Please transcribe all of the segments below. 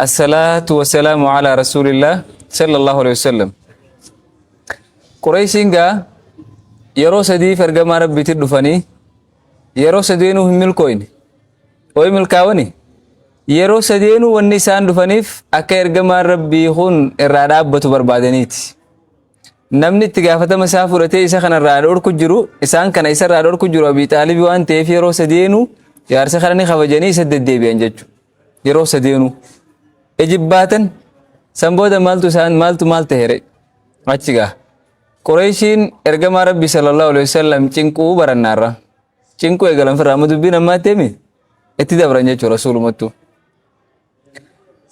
الصلاة والسلام على رسول الله صلى الله عليه وسلم. قريشينغا يرو سدي فرغما ربي تدفني يرو سدينو ملكوين وي ملكاوني يرو سدينو والنسان دفنيف أكا إرغما ربي خون إرادابتو بربادنيت نمني تغافة مسافرتي إسا خان الرادور كجرو إسان كان إسا الرادور كجرو أبي طالب وان تيف يرو سدينو يارسا خاني خفجاني سدد ديبين ججو يرو سدينو إجباتن سنبودا مالتو هيري أتشيغا قريشين إرغما ربي صلى الله عليه وسلم چنكو برنارا چنكو إغلان فرامدو بينا ما تيمي اتدابران جيچو رسول متو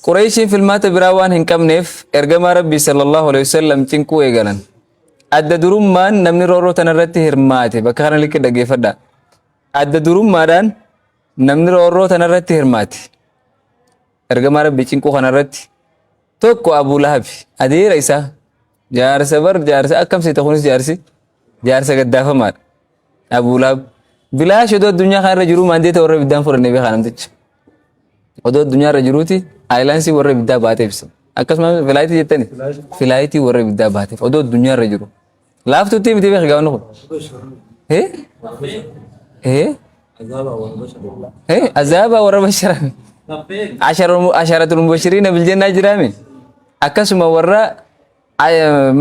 قريشين في المات براوان هنكم نيف إرغما ربي صلى الله عليه وسلم چنكو إغلان أدى دروم مان نمني رورو تنرتي هرماتي بكارن لكي دقي فدا أدى دروم مادان نمني رورو تنرتي هرماتي إرغما ربي چنكو خنرتي توكو أبو لهب أدير إيسا جارسة أكم سيتخونس جارسة قدافة مار أبو لهب بلا شدو الدنيا خان رجرو ماندية ورى بدان فور النبي خانم تج ودو الدنيا رجروتي آيلانسي ورى بدا باتي بس أكس ما فلايتي جتني فلايتي ورى بدا باتي ودو الدنيا رجرو لافتو تيم تيم خجاو نخو عذابا ورى بشرا عشرة المبشرين بالجنة جرامي أكس ما ورى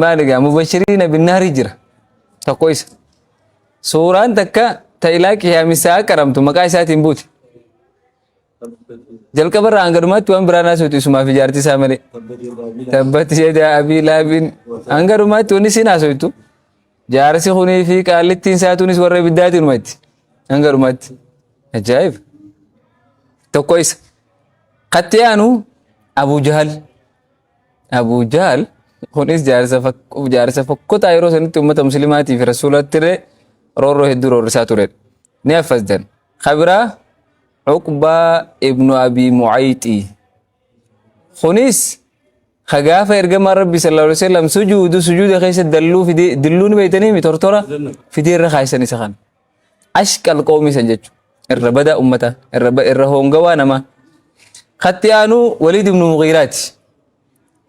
مالك مبشرين بالنار جرا تقويس سوران تكا تايلاك يا مساء كرمتو مكاي ساتين بوتي جل كبر أنغرمات وان برانا سوتي سما في جارتي سامري تبت يدا أبي لابين أنغرمات توني سينا سوتو جارسي خوني في كالتين ساتوني سورة بداية المات أنغرمات عجائب تو كويس قتيانو أبو جهل خونيس جارسة فكو تايرو سنتي أمة مسلماتي في رسولات تري رورو هدو رساتورين نيفز دن خبرة عقبة ابن أبي معيطي خنيس خغافة إرغم ربي صلى الله عليه وسلم سجود خيس دلون بيتني متورتورا في دير خايسني سخان أشكال قومي سنججو الربدا أمتا الرهونغوا نما ختيانو وليد بن مغيرات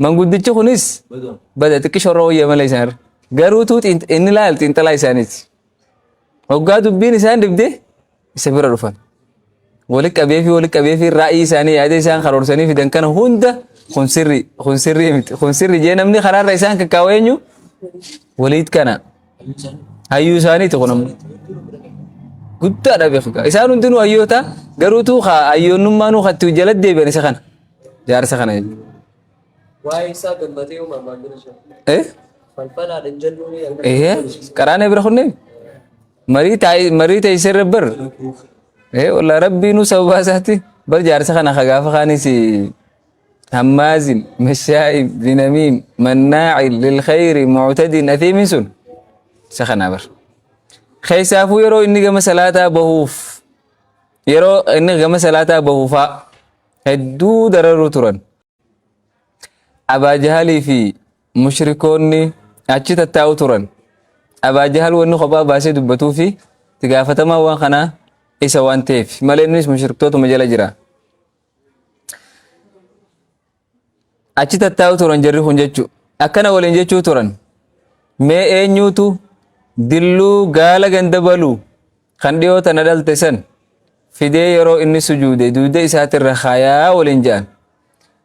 من قدتش خنيس بدأ تكشر روية ملايسان قاروتوت إن لالت انت لايسانيت وقادو بين إسان دبدي يسافر رفان ولك أبي في الرأي ساني عادي سان خرور ساني في دنكان هوندا خنسري جينا مني خرار رئيسان كاوينيو وليد كان أيو ساني تقولم قد أنا بيخك إسان ندنو أيوتا قروتو خا أيو نمانو خاتو جلد دي بني سخان جار سخان وايسا قمتي وما ماندنشا فالفلا رنجلوني كراني برخوني مريت يسير ربر والله ربي نو سواساتي بل جارسة خانا خغافة خاني سي هماز مشاء بنميم مناع للخير معتد أثيم سن سخنا بر خيسافو يرو إني قم سلاتا بهوف يرو إني قم سلاتا بهوفا هدو دررو تران أبا جهالي في مشركوني أجي تتاو تران أبا جهل ونو خبا باسي دبتو في تقافة ما وان خنا إيسا وان تيف مالينيس مشركتوتو مجالا جرا أجي تتاو تران جري خنججو أكنا ولنججو تران مي إنيوتو دلو غالا غندبالو خنديو تندل تسن فيدي يرو إني سجودي دودي إسات الرخايا ولنجان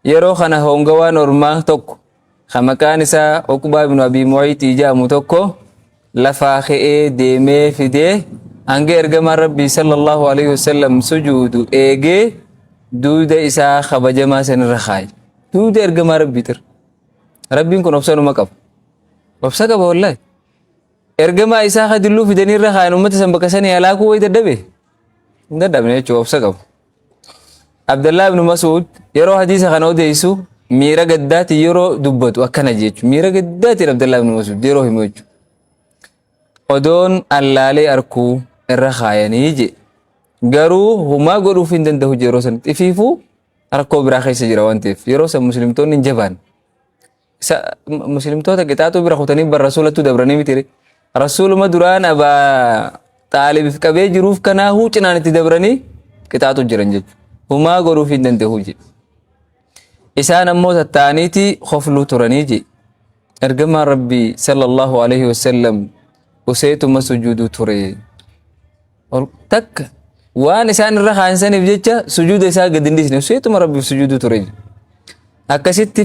يرو خنا هونغوا نورما توكو خمكان إسا عقبة بن أبي معيط جامو توكو لفاخئ ديمي فيدي أنجي إرغم ربي صلى الله عليه وسلم سجود إيجي دود إسا خبجما سن رخاي دود إرغم ربي تر ربي نكون أبسانو مكب أبساك والله إرغم إسا خدلو في دنير رخاي نمت سنبكساني علاكو ويتدبي ندبني يجو أبساك عبد الله بن مسعود يرو حديث خانو ديسو ميرا قداتي يرو دبتو أكنا جيجو ميرا قداتي عبد الله بن مسعود يرو هموجو odon allale arku irra khayani je garu huma godu finden dahu jero san tififu arko bira khayse jira wantif yero sa muslim to nin jaban sa muslim to ta kita to bira khutani bar rasulatu dabrani mitire rasul maduran aba talib kabe juruf kana hu cinani ti dabrani kita to jiran je huma godu finden dahu je إسان أموت التانيتي خفلو ترانيجي إرجما ربي صلى الله عليه وسلم وسيتم سجود تري تك وان إسان الرخا إنسان بجتة سجود إسان قد نديسني وسيتم ربي سجود تري أكست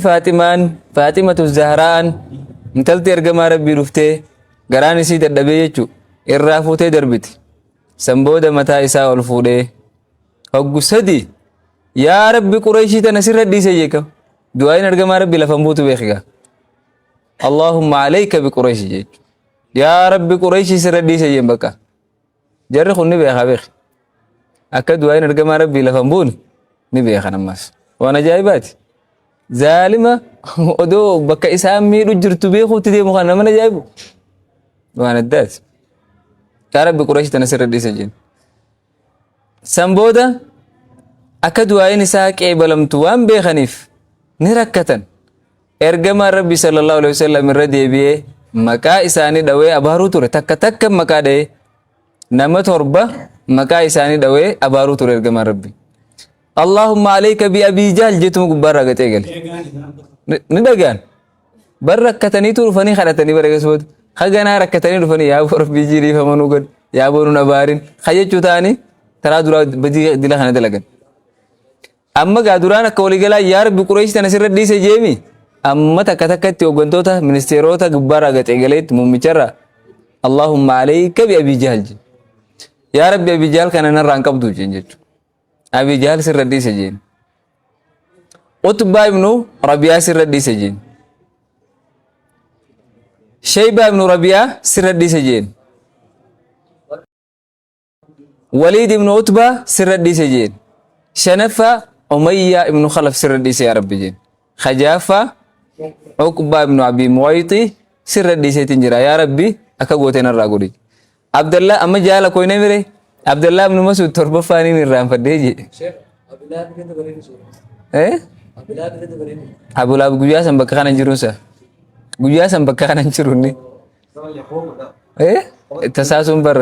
فاطمة الزهران انتلت إرجما ربي رفته قراني سيد الدبيجو إرافوتي دربتي سنبودا متى إساء الفودي هقو سدي يا ربي قريشي تنسر ردي سيجيك دعائن أرقما ربي لفنبوتو بيخيقا اللهم عليك بقريشي جيك يا ربي قريشي سر ردي سيجيك بكا جرخو نبيخا بيخ أكا دعائن أرقما ربي لفنبون نبيخا نماس وانا جايباتي ظالمة ودو بكا إساء ميرو جرتو بيخو تدي مخانا من جايبو وانا الدات يا ربي قريشي تنسر ردي سيجيك سنبودا أكا دعائن إساء كيبالمتو وان بيخنيف نركتن ergama rabbi sallallahu alaihi wasallam irra deebi'ee maqaa isaanii dhawee abaaruu ture takka takka maqaa dha'ee nama torba maqaa isaanii dhawee abaaruu ture ergama rabbi allahumma alayka bi abi jahl jetum gubbarra gatee gale ni dhagaan bar rakkatanii dhufanii kadhatanii bareegasboot haganaa rakkatanii dhufanii yaa rabbi jirii famanuu gad yaa boonu abaarin khayyachu taani taraa dura badii dila kana dalagan amma gaa duraan akka waliigalaa yaa rabbi quraysh tana sirra dhiise jeemi amma takka takkatti hooggantoota ministeerota gubbaarraa gaxee galeetti muumicharraa Allahumma alayka bi Abi Jahl yaa rabbi Abi Jahl kana narraan qabdu jechuudha. Abi Jahl sirra dhiise jeen. Utbaa ibnu Rabiyaa sirra dhiise jeen. Shaybaa ibnu Rabiyaa sirra dhiise jeen. Waliid ibnu Utbaa sirra dhiise jeen. Shanaffaa Umayyaa ibnu Khalaf sirra dhiise yaa rabbi jeen. Khajaafaa عقبة بن أبي معيط سر الديسة تنجرا يا ربي أكاغوتين الراغوري عبد الله أما جالا كوي نمري عبد الله بن مسعود تربة فاني من رام فديجي شيخ أبو لاب كده بريني سورة إيه أبو لاب كده بريني أبو لاب جوجا سنبكان انجروسا جوجا سنبكان انجروني إيه تساسون بر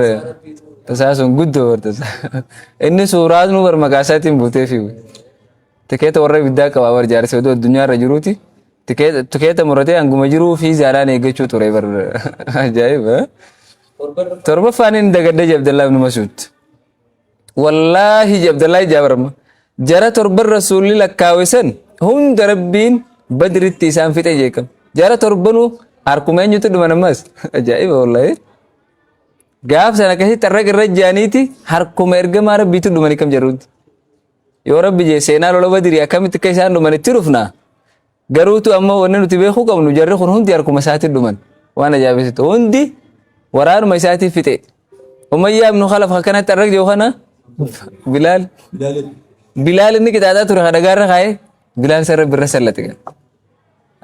تساسون قدو بر إني سورات نو بر مقاسات بوتي فيه تكيت ورّي بداك وابر جارس ودو الدنيا رجروتي تكيت مرتين أنكم جرو في زاران يجتشو تريبر جايب تربة فانين دقدر عبد الله بن مسعود والله عبد الله جابرم جرى تربة رسول الله كاوسن هم دربين بدر التسام في تجيكم جرى تربنو أركمين جتو دمنا مس جايب والله قاف سنة كذي ترى الرجانيتي هركم إرجع مارا بيتو دمني كم جرود يا رب جي سينا لولا بدري أكمل تكيسان دمني تروفنا garuutu amma wanni nuti beekuu qabnu jarri kun hundi harkuma isaatti dhuman waan ajaa'ibsitu hundi waraanuma isaatti fixe umayyaa ibnu khalaf akkanatti arrak jiru kana bilaal inni qixaaxaa ture dhagaarra kaa'ee bilaal sarra birra sallate gal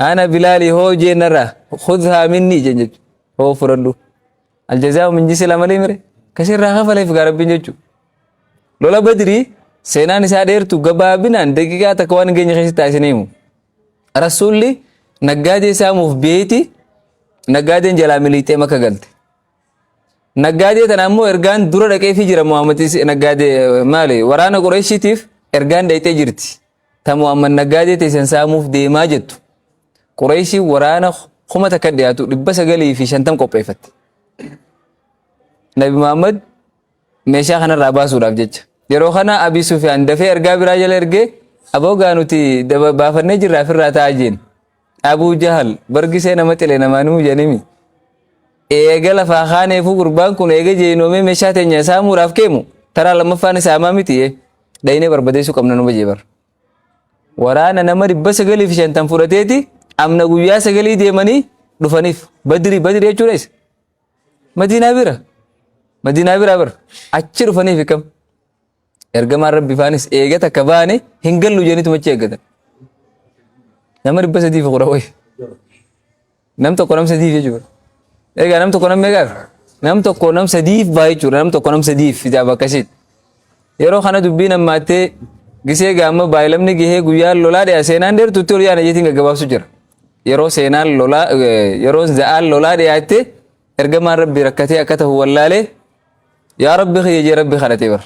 ana bilaali hoo jeenarra khudhaa minni jechuudha hoo fudhadhu aljazaa'u min jinsi lamalee mire kasirraa kafaleef gaarabbiin jechuudha lola badrii seenaan isaa dheertu gabaabinaan daqiiqaa takka waan hin geenye keessatti taasisanii himu Rasulli naggaadee saamuuf beeti naggaadeen jalaa miliixee maka galte naggaadee tana ammoo ergaan dura dhaqee fi jira Muhammad naggaadee maali waraana Qurayshiitiif ergaan dhaytee jirti ta Muhammad naggaadee teessan saamuuf deemaa jettu Qurayshii waraana kuma takka dhiyaatu 950 qopheeffatte Nabi Muhammad meeshaa kanarraa baasuudhaaf jecha yeroo kana Abi Sufyaan dafee ergaa biraa jala ergee aboogaa nuti baafannee jirraa firraa ta'aa jeen Abuu Jahal bargisee nama xile namaanuu janimi eega lafaa kaaneefuu gurbaan kun eega jeenoomee meeshaa teenya saamuudhaaf keemu taraa lammaffaan isaamaa miti dhaynee barbadeessuu qabna numa jeebar waraana nama 950 fudhateeti amna guyyaa 9 deemanii dhufaniif badri jechuudha Madiinaa bira bar achi dhufaniif kam ergamaan rabbi faanis eegata akka baane hin gallu jenitu machi eegatan nama 300 fuqrawee nam tokko nam sadiif jechuudha eegaa nam tokko nam meeqaaf nam tokko nam sadiif baa jechuudha nam tokko nam sadiif fidaaf akkasiit yeroo kana dubbiin ammaattee gisee gaamma baay'ilamni gahee guyyaa lolaa dhiyaa seenaan dheertutti ol yaana jeetiin gaggabaabsu jira yeroo seenaan lolaa yeroo za'aan lolaa dhiyaatte ergamaan rabbi rakkatee akka ta'u wallaalee yaa rabbi khiyya jee rabbi kadhatee bar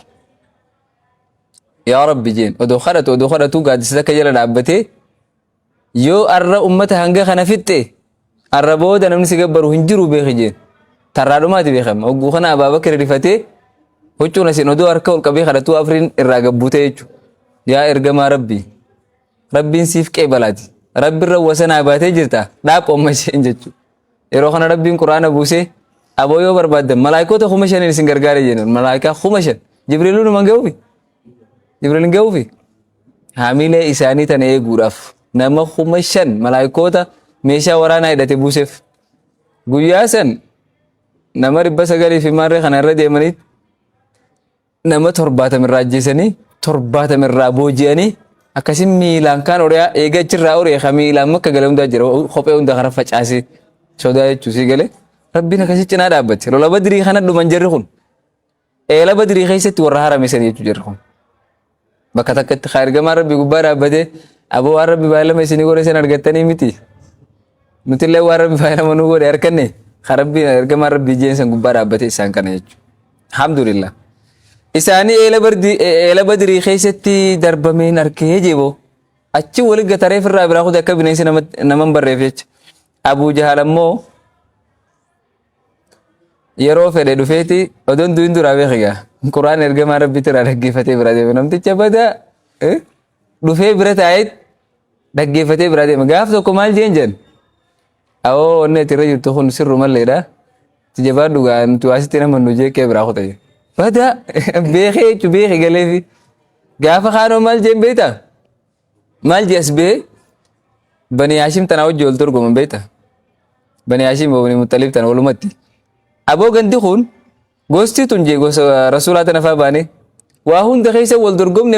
yaa rabbi jeen odoo kadhatu gaaddisa akka jala dhaabbatee yoo arra ummata hanga kana fitte arra booda namni si gabbaru hin jiru beeki jeen tarraa dhumaati beekama hogguu kana Abaabakar rifatee huccuun asin odoo harka ol qabee kadhatuu afrin irraa gabbute jechu yaa ergamaa rabbii rabbiin siif qeebalaati rabbi irra wasanaa baatee jirta dhaaphoomma isheen jechu yeroo kana rabbiin quraana buusee aboo yoo barbaaddan malaayikoota 5,000 isin gargaaree jennan malaayikaa 5,000 jibriiluu numan ga'uufi jibriil hin ga'uufi haamilee isaanii tana eeguudhaaf nama 5,000 malaayikoota meeshaa waraanaa hidhate buuseef guyyaa san nama 900 fi maarree kana irra deemanii nama 70 irraa ajjeesanii 70 irraa booji'anii akkasin miilaan kaan oriyaa eega achirraa oree ka miilaan makka galee hundaa jira kophee hunda kara facaasee sodaa jechuu si galee rabbiin akkasii cinaa dhaabbate lola badrii kana dhuman jarri kun eela badrii keessatti warra haramesanii jechuu jarri kun bakka takkatti ergamaa rabbii gubbaa dhaabbatee aboo waan rabbi baay'ilama isinii godhe san argattanii miti nutillee waan rabbi baay'ilama nuu godhe harkanne rabbiin ergamaa rabbii jeensan gubbaa dhaabbatee isaan kana jechuudha alhamdulillah isaanii eela badrii keessatti darbameen arkee jeeboo achi wali gatareef irraa biraa kute akka bineensi naman barreef jecha Abuu Jahal ammoo yeroo fedhe dhufeeti odoon du'in duraa beekigaa quraan ergamaa rabbiitti irraa dhaggeeffatee bira deeme namticha badaa dhufee bira taa'ee dhaggeeffatee bira deeme gaaf tokko maal jeen jen awoo onni ati irra jirtu kun sirru malleedha tijabaa dhugaa nuti waasitti nama nu jeeqee biraa kute badaa beekee jechu beeki galeefi gaafa kaanoo maal jeen beeta maal jees bee Bani Hashim tanaa wajji wal dorgoman beeta Bani Hashim Bani Muttalib tana walumatti aboo gandi kun gosti tun je gosa rasuulaa tana faa baane waa hunda keessa wal dorgomne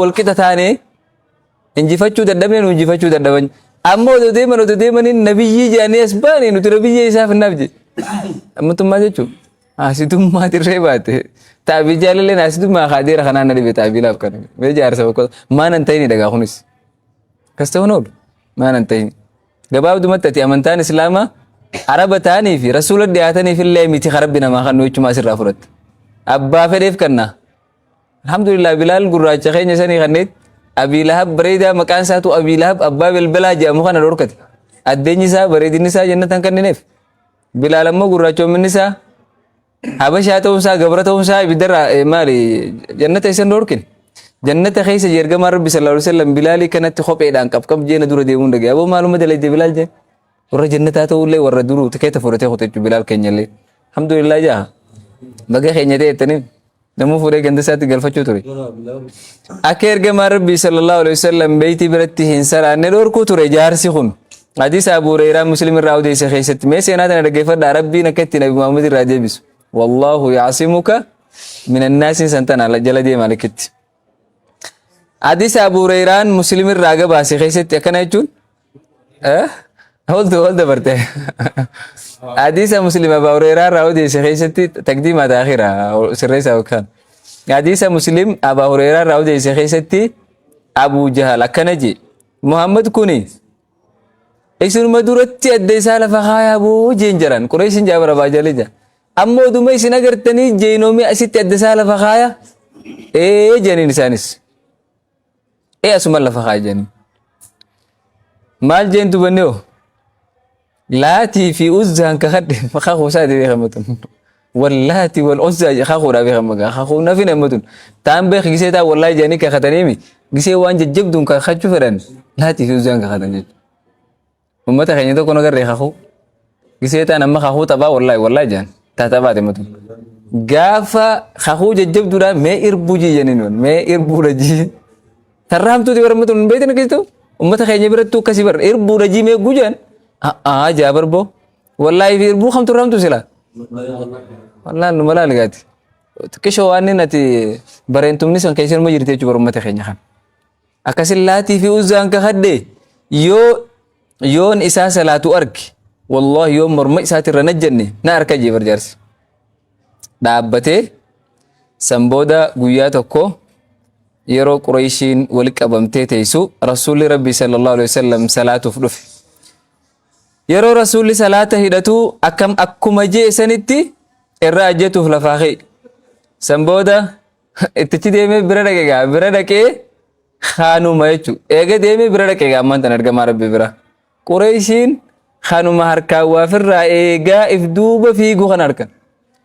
wal qixa taane injifachuu dadhabne nu injifachuu dadhaban ammoo odoo deemaniin nabiyyii jedhanii as baane nuti nabiyyii isaaf hinnaaf je ammatummaa jechuu asitummaa tirree baate taabii jaalalleen asitummaa kaadeera kanaan na dhibe taabii laaf kana bee jaarsa bakka maanan ta'ini dhagaa kunis kas ta'uun oolu maanan ta'ini gabaabdumatti ati amantaan islaamaa araba ta'anii fi rasuula dhiyaatanii fi illee miti rabbi namaa kan nuyichumaa asirraa fudhatte abbaa fedheef kanna alhamdulillah bilaal gurraacha keenya sanii kanneet abii lahab bareedaa maqaan isaatu abii lahab abbaa bilbilaa jedhamu kana dhorkate addeenyi isaa bareedinni isaa jannatan kannineef bilaal ammoo gurraachoominni isaa habashaa ta'uunsaa gabra ta'uunsaa ibiddarraa maali jannata isan dhorkin jannata keessa ergamaa rabbi sallallahu alaihi wasallam bilaalii kanatti kopheedhaan qabqab jeena dura deemuun dhagee aboo maaluma dalayte bilaal jeen warra jannataa ta'ullee warra duruu tikeeta fudhatee kutechu bilaal keenyallee alhamdulillah jaa baga keenya ta'ettaniif namuu fuudhee ganda isaatti galfachuu ture akka ergamaa rabbi sallallahu alaihi wasallam beeyti biratti hin saraanne dhorkuu ture jaarsi kun hadiis Abuu Hurayraa Muslim irraa odeesse keessatti mee seenaa tana dhaggeeffadhaa rabbiin akka itti Nabi Muhammad irraa deebisu wallahu ya'simuka minan naasi santana jala deema likitti hadiis Abuu Hurayraan Muslim irraa gabaase keessatti akkana jechuun hold barte hadiis Muslim Abuu Hurayraa irraa odeesse keessatti taqdiima ta'khira sirreessa wakan hadiis Muslim Abuu Hurayraa irraa odeesse keessatti Abuu Jahal akkana je Muhammad kuni isinuma duratti adda isaa lafa kaayaa boo jeen jiran Qurayshin jaabara baajalee jira ammoo duma isin agartanii jeenoomi asitti adda isaa lafa kaayaa jeniin isaanis asuma lafa kaayaa jeniin maal jeen dubannoo laatii fi uzzaan kakadhe maqaa kuusaati beekamatun wallaati wal uzzaa kakuudhaa beekamagaa kakuu nafi namatun taan beek gisee taa wallaahi janii kakataniimi gisee waan jajjabduun kakachuu fedhan laatii fi uzzaan kakatan jechuudha ummata keenya tokko nagarree kakuu gisee taan amma kakuu taphaa wallaahi jaan taatabaate matun gaafa kakuu jajjabduudha mee irbuu jijaniin mee irbuudha jii tarraamtuuti baramatun beektan akkasitu ummata keenya birattuu akkasii barra irbuudha jii mee gujaan jaabar boo wallahi fi irbuu kamtu ramtu sila wallahi nu malaa ligaati kisho waan nati bareentumni san keessan ma jirte jechuudha ummata keenya kan akkasin laatii fi uzzaan kakadhe yoon isaa salaatu argi wallahi yoon morma isaatirra najjanne na arka jeebar jaarsi dhaabbatee san booda guyyaa tokko yeroo Qurayshiin wali qabamtee teessu rasuulli rabbi sallallahu alaihi wasallam salaatuuf dhufe yeroo rasuulli salaata hidhatu akkuma jeesanitti irraa ajjetuuf lafaa ka'e san booda ittichi deemee bira dhaqee خانوما يجو إيجا ديمي برا كي أمان تنرجع مع ربي برا قريشين خانوما هركا وافر إيجا إفدوبا في جو خناركن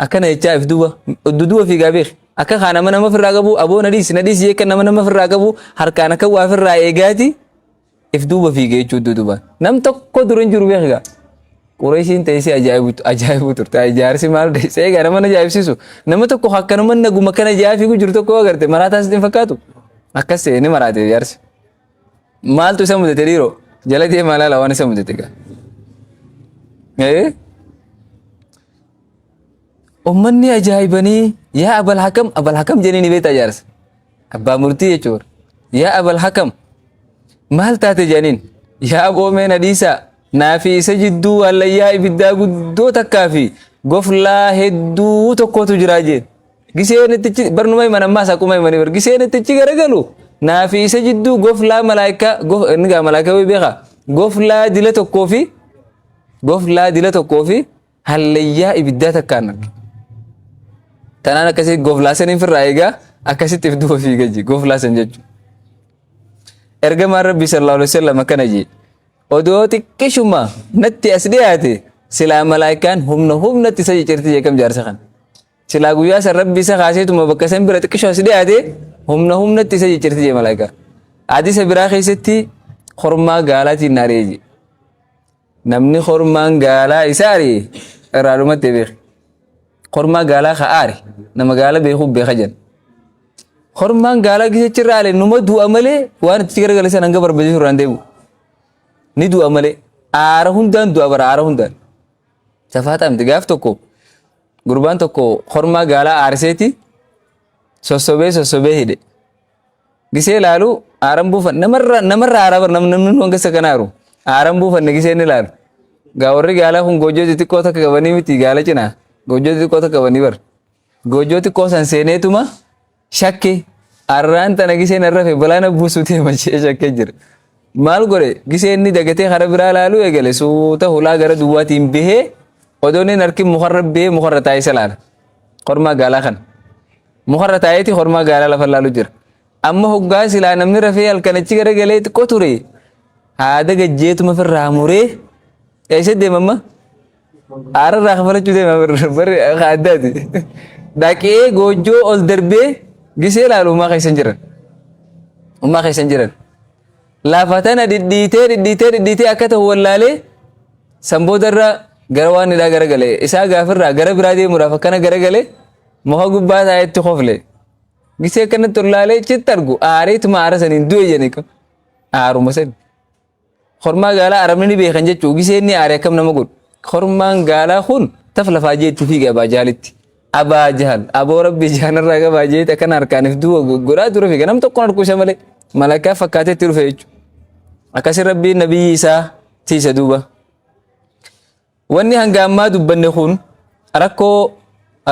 أكنا يجا إفدوبا الدودوبا في جابيخ أكا خانا ما نما في الرقبو أبو نديس يكن نما في الرقبو هركا نكا وافر إيجاتي إفدوبا في جيتشو الدودوبا نم تكو درين جرو بيخا قريشين تيسي أجايبو ترتا أجارسي مال ديسي إيجا نما نجايب سيسو نما تكو حكا نما نجو مكان أجايب فيكو جرتو كو أغرتي مراتا سدين فكاتو akkas ini marate yarsi maal tu isa mudate dhiiro jala deema laala waan isa mudate gaa ummanni ajaa'ibanii yaa abal hakam jedhanii beektaa jaarsa abbaa murtii jechuun yaa abal hakam maal taate jedhaniin yaa boomeen hadiisaa naafi isa jidduu hallayyaa ibiddaa guddoo takkaa fi goflaa hedduu tokkotu jiraa jeen giseen ittichi barnumay manammaa saqumay mani bar giseen ittichi garagalu naafi isa jidduu goflaa malaayika niga malaayika way beeka goflaa dila tokkoo fi hallayyaa ibiddaa takkaan arge tanaan akkasii goflaa saniin firraa eegaa akkasitti ifduufa fiiga ji goflaa san jechuun ergamaan rabbii sallallahu alaihi wasallam akkana ji odoo xiqqishuma natti as dhiyaate silaa malaayikaan humnatti isa ciccirti jeekam jaarsa kan silaa guyyaa san rabbi isa kaaseetuma bakka san bira xiqqisho as dhiyaate humnatti isa ciccirti jee malaayikaa hadiisa biraa keessatti hormaa gaalaatiin naareeji namni hormaan gaalaa isa ari'e irraa dhumatti beek hormaa gaalaa ka aare nama gaala beekuuf beeka jen hormaan gaalaa gisechi irraa ale numa du'a malee waan itti garagale san hanga barbaachisu irraan deemu ni du'a malee aara hundaan du'a bara aara hundaan safaatamti gaaf tokko gurbaan tokko hormaa gaalaa aarseeti sossobee hidhe gisee laalu aaran buufan namarra aara bar namni hanga isa kanaaru aaran buufanne gisee ni laalu gaa warri gaalaa kun goojjoo xixiqqoo takka qabanii miti gaala cinaa goojjoo xixiqqoo takka qabanii bar goojjoo xiqqoo san seeneetuma shakke arraan tana giseen irrafe balaana buusutee machee shakkee jira maal godhe giseen ni dagatee kara biraa laalu eegale suuta hulaa gara duwwaatiin bahee odooniin harkin mukarra bahee mukarra taa'ee isa laala hormaa gaalaa kan mukarra taa'eeti hormaa gaalaa lafa laalu jira amma hoggaa silaa namni rafee halkanachi gara galee xiqqoo ture haada gajjeetuma firraa muree eessa deemamma aara irraa kafalachuu deema barri addaati dhaqee goojjoo ol darbee gisee laalu ummaa keessan jiran lafa tana dhidhiitee akka ta'u wallaalee samboodarra gara waan hidhaa garagalee isaa gaafirraa gara biraa deemuudhaaf akkana garagalee muka gubbaa taa'etti kofle gisee akkanatti ol laalee chitti argu aareetuma aara saniin du'e jeni aaruma sani hormaa gaalaa arabni ni beekan jechuu gisee inni aare akkam nama godhu hormaan gaalaa kun taf lafaa jeetti fiiga abaa jaalitti abaa jahal aboo rabbii jahanarraa qabaa jeetti akkana harkaaniif du'a godhaa dura fiiga nam tokkoon harkuu isa malee malaakaa fakkaateetti dhufe jechuu akkasin rabbiin nabiyyi isaa tiisa duuba wanni hanga ammaa dubbanne kun rakkoo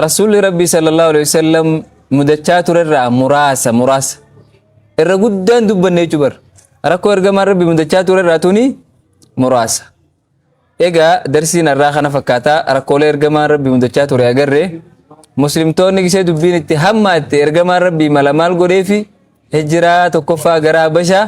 rasuulli rabbii sallallahu alaihi wasallam mudachaa turerraa muraasa irra guddaan dubbanne jechuu bar rakkoo ergamaan rabbii mudachaa turerraa tuni muraasa egaa darsiin irraa kana fakkaataa rakkoolee ergamaan rabbii mudachaa ture agarree muslimtoonni gisee dubbiin itti hammaatte ergamaan rabbii mala maal godheefi hijiraa tokkoffaa gara Habashaa